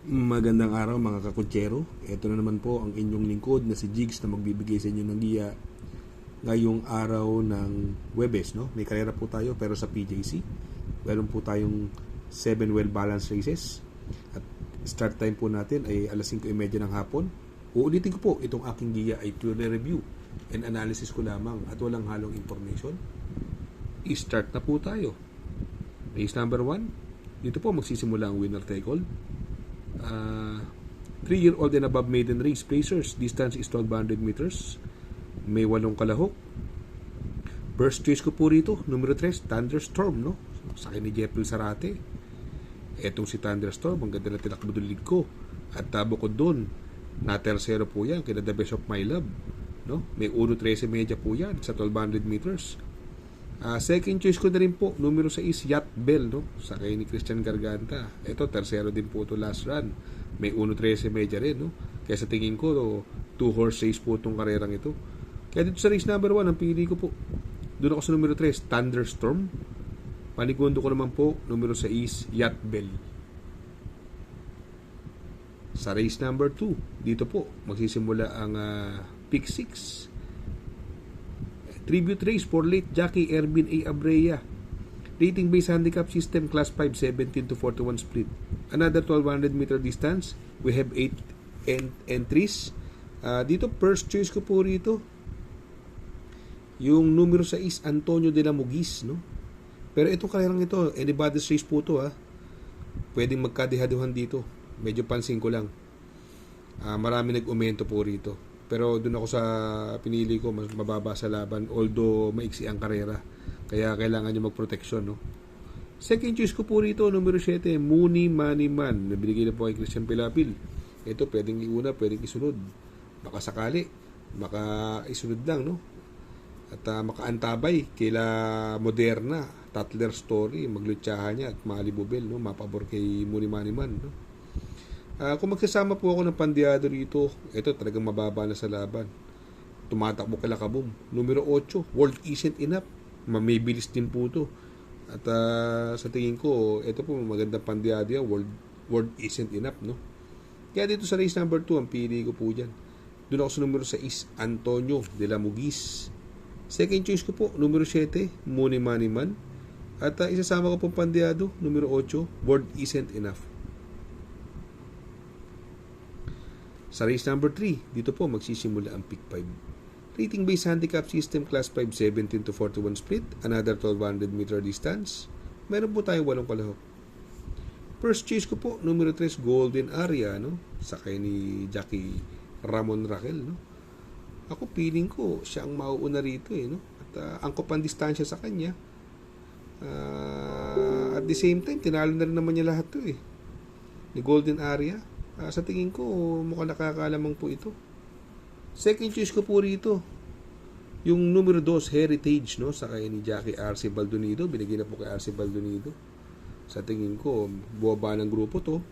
Magandang araw mga kakutsero. Ito na naman po ang inyong lingkod na si Jigs na magbibigay sa inyo ng giya ngayong araw ng Webes. No? May karera po tayo pero sa PJC. Meron po tayong 7 well-balanced races. At start time po natin ay alas 5:30 ng hapon. Uulitin ko po, itong aking giya ay purely review and analysis ko lamang at walang halong information. I-start na po tayo. Race number 1. Dito po magsisimula ang winner take all. 3-year-old and above maiden race placers. Distance is 1200 meters. May 8 kalahok. First choice ko po rito, numero 3, Thunderstorm, no? Sa akin ni Jeffrey Sarate. Etong si Thunderstorm, ang ganda na tinakbo dulig ko. At bukod doon, na tersero po yan, kina The Best of My Love, no? May 1.13 media po yan sa 1200 meters. Second choice ko na rin po, numero 6, Yacht Bell, no? Sa kay ni Christian Garganta. Ito, tersero din po ito last run. May 1.13 media rin, no? Kaya sa tingin ko, 2-horse race po itong karerang ito. Kaya dito sa race number 1, ang pili ko po, doon ako sa numero 3, Thunderstorm. Panigundo ko naman po, numero 6, Yacht Bell. Sa race number 2, dito po, magsisimula ang pick 6. Tribute race for late Jackie Ervin A. Abreya. Rating based handicap system, class 5, 17 to 41 split. Another 1200 meter distance. We have 8 entries. Dito, first choice ko po rito, yung numero 6, Antonio de la Mugis, no? Pero itong karerang ito, anybody's race po ito, pwedeng magkadihaduhan dito. Medyo pansin ko lang. Marami nag-umento po rito. Pero doon ako sa pinili ko, mas mababa sa laban, although maiksi ang karera. Kaya kailangan nyo magproteksyon, no? Second choice ko po rito, numero 7, Muni Money Man. Nabinigay na po kay Christian Pilapil. Ito, pwedeng iuna, pwedeng isunod. Baka sakali, baka isunod lang, no? At makaantabay kila Moderna, Tatler Story, maglutsahan niya at Malibubel, no? Mapabor kay Muni Money Man, no? Kung magsasama po ako ng pandiado rito, ito talagang mababa na sa laban. Tumatakbo kala Kabum. Numero 8, World Isn't Enough. Mamibilis din po ito. At sa tingin ko, ito po magandang pandiado yan. World Isn't Enough, no? Kaya dito sa race number 2, ang pili ko po dyan. Doon ako sa numero 6, Antonio de la Mugis. Second choice ko po, numero 7, Money Money Man. At isasama ko po pandiado, numero 8, World Isn't Enough. Sa race number 3, dito po magsisimula ang pick 5. Rating based handicap system, class 5, 17 to 41 split. Another 1200 meter distance. Meron po tayong 8 kalahok. First choice ko po, numero 3, Golden Area, no? Sa kay ni Jackie Ramon Raquel, no? Ako feeling ko siya ang mauuna rito, no? At angkop ang distansya sa kanya. At the same time, tinalo na rin naman niya lahat to, ni Golden Area. Sa tingin ko, mukhang nakakalamang po ito. Second choice ko po rito, yung numero 2, Heritage, no? Sa kay ni Jackie R.C. Baldonido. Binigay na po kay R.C. Baldonido. Sa tingin ko, buwaba ng grupo to.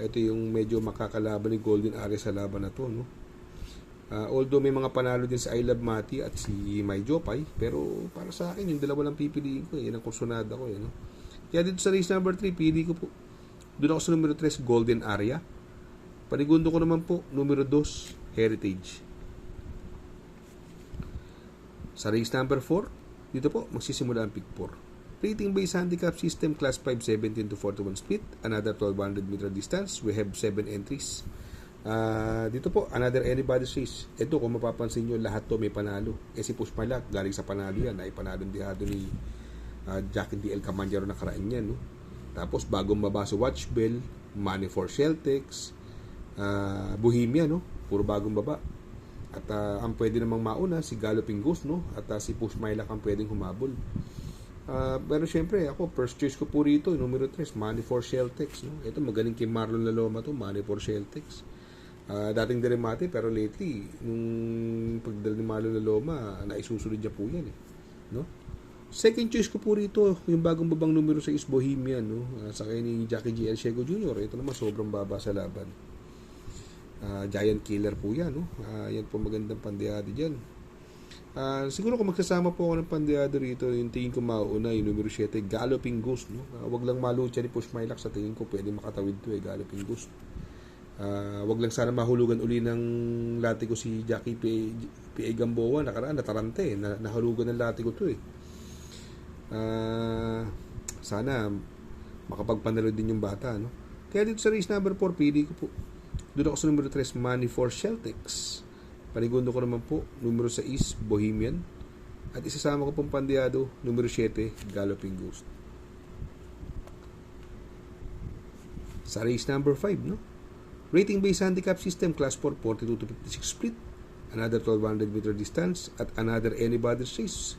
Ito yung medyo makakalaban ni Golden Area sa laban na to, no? Although may mga panalo din sa I Love Mati at si May Jopay, pero para sa akin, yung dalawa lang pipiliin ko, yan ang kursunada ko, no? Kaya dito sa race number 3, pili ko po. Doon ako sa numero 3, Golden Area. Panigundo ko naman po, numero 2, Heritage. Sa race number 4, dito po, magsisimula ang pick 4. Rating based handicap system, class 5, 17 to 41 split. Another 1200 meter distance. We have 7 entries. Dito po, another anybody's race. Ito, kung mapapansin nyo, lahat to may panalo. Si Push Malak, galing sa panalo yan. Naipanalo dihado ni Jackie D.L. Camanjaro na karaan yan, no? Tapos bagong baba si Watch Bell, Money for Celtics, Bohemia, no? Puro bagong baba. At ang pwede namang mauna si Galloping Ghost, no? At si Push Mailak ang pwedeng humabol. Pero syempre ako, first choice ko po rito, numero 3, Money for Celtics, no? Ito magaling kay Marlon Laloma to, Money for Celtics. Dating diremate, pero lately nung pagdala ni Marlon Laloma, naisusunod niya po yan, no? Second choice ko po rito, yung bagong babang numero 6, Bohemian, no? Sa kay ni Jackie G. Elciego Jr. Ito naman sobrang baba sa laban. Giant Killer po yan, no? Yan po magandang pandiado dyan. Siguro kung magsasama po ako ng pandehado rito, yung tingin ko mauuna, yung numero 7, Galloping Ghost. No? Wag lang malucha ni Push My Luck, sa tingin ko pwede makatawid to Galloping Ghost. Wag lang sana mahulugan uli ng lati ko si Jackie P.A. Gamboa. Nakaraan, natarante. Nahulugan ng lati ko to sana makapagpanalo din yung bata. No? Kaya dito sa race number 4, pili ko po. Doon ako sa numero 3, Money for Celtics. Panigundo ko naman po, numero 6, Bohemian. At isasama ko pong pandehado, numero 7, Galloping Ghost. Sa race number 5, no? Rating based handicap system, class 4, 42 to 56 split. Another 1200 meter distance at another anybody's race.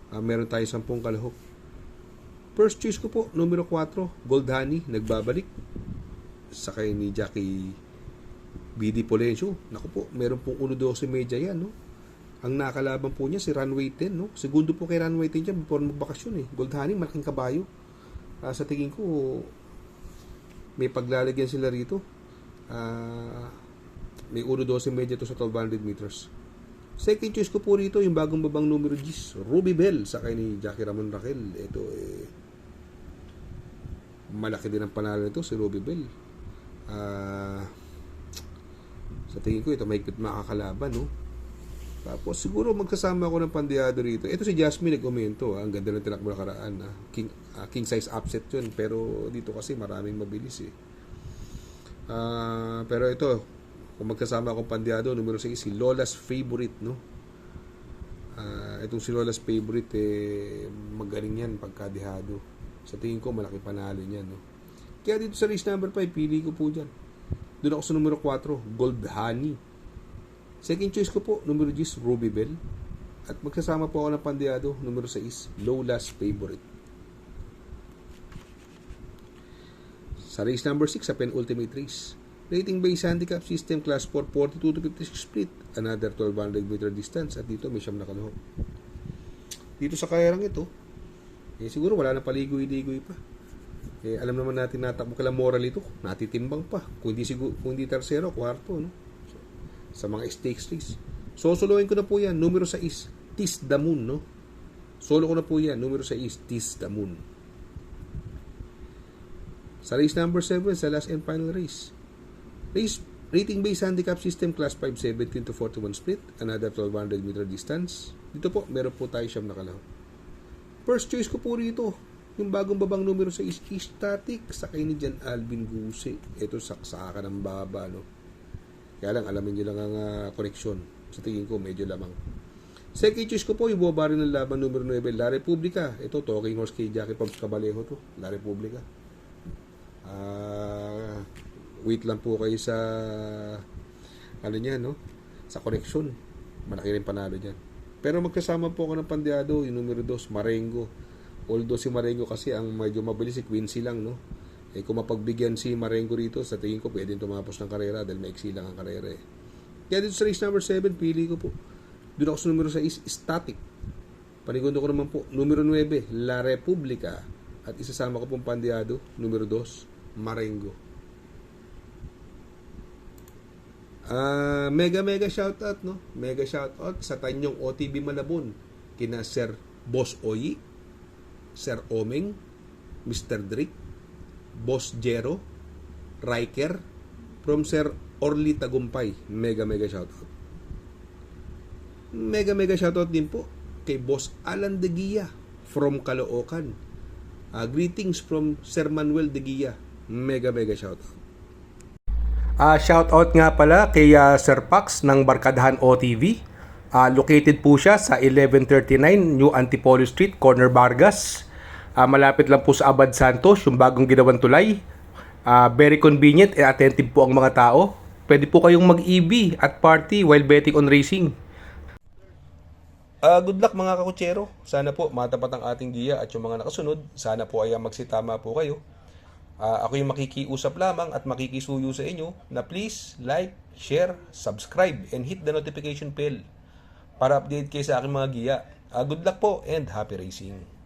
Meron tayo 10 kalahok. First choice ko po, numero 4, Gold Honey, nagbabalik. Sakay ni Jackie BD Polencio. Naku po, meron pong 1.12 medya yan, no? Ang nakalaban po niya si Runway 10, no? Segundo po kay Runway 10 dyan before magbakasyon, Gold Honey, malaking kabayo. Sa tingin ko, may paglalagyan sila rito. May 1.12 medya to sa 1200 meters. Second choice ko po rito, yung bagong babang numero 10, Ruby Bell, sakay ni Jackie Ramon Raquel. Ito, malaki din ang panalo nito, si Ruby Bell. Sa tingin ko ito may makakalaban, no? Tapos siguro magkasama ako ng pandehado rito. Ito si Jasmine nag-umento, ang ganda ng tinakbo nakaraan, king size upset 'yun, pero dito kasi maraming mabilis pero ito, kung magkasama akong pandehado, numero 6, si Lola's Favorite, no? Itong si Lola's Favorite magaling yan pagkadehado. Sa tingin ko malaki panalo niyan, no? Kaya dito sa race number 5, pili ko po diyan. Doon ako sa numero 4, Gold Honey. Second choice ko po, numero 10, Ruby Bell. At magsasama po ako ng pandehado, numero 6, Lola's Favorite. Sa race number 6, sa penultimate race, rating based handicap system, class 4, 42 to 56 split. Another 1200 meter distance. At dito may 9 na kalahok. Dito sa kayarang ito, siguro wala na paligoy-ligoy pa. Alam naman natin natakbo kala moral ito, natitimbang pa. Kung di tersero, kwarto, no? Sa mga stakes race. Soloin ko na po yan, numero 6, Tis the Moon, no? Solo ko na po yan, numero 6, Tis the Moon. Sa race number 7, sa last and final race. Rating based handicap system, class 5, 17 to 41 split. Another 1200 meter distance. Dito po, meron po tayo 9 na kalahok. First choice ko po rito, yung bagong babang numero 6, Static, sakay ni Jan Alvin Guse. Ito saksakan ng baba, no? Kaya lang, alamin nyo lang ang koneksyon. Sa tingin ko, medyo lamang. Second choice ko po, yung buwaba rin ng laban numero 9, La Republica. Ito, talking horse kay Jackie Pabs Cabalejo to, La Republica. Wait lang po kayo sa no? Sa koneksyon. Malaki rin panalo dyan. Pero magkasama po ako ng pandehado, yung numero 2, Marengo. Although si Marengo kasi ang medyo mabilis, si Quincy lang, no? Kung mapagbigyan si Marengo rito, sa tingin ko pwedeng tumapos ng karera dahil maiksi lang ang karera. Kaya dito sa race number 7, pili ko po. Doon ako sa numero 6, Static. Panigundo ko naman po, numero 9, La Republica. At isasama ko pong pandehado, numero 2, Marengo. Mega shoutout, no? Mega shoutout sa Tanyong OTB Malabon, kina Sir Boss Oyi, Sir Omeng, Mr. Drake, Boss Jero, Riker, from Sir Orly Tagumpay. Mega shoutout. Mega shoutout din po kay Boss Alan De Guia from Caloocan. Greetings from Sir Manuel De Guia. Mega shoutout. Shoutout nga pala kay Sir Pax ng Barkadahan OTV. Located po siya sa 1139 New Antipolo Street, Corner Vargas. Malapit lang po sa Abad Santos, yung bagong ginawang tulay. Very convenient and attentive po ang mga tao. Pwede po kayong mag-EB at party while betting on racing. Good luck mga kakutsero. Sana po matapat ang ating giya at yung mga nakasunod. Sana po ay magsitama po kayo. Ako yung makikiusap lamang at makikisuyo sa inyo na please like, share, subscribe, and hit the notification bell para update kayo sa aking mga giya. Good luck po and happy racing!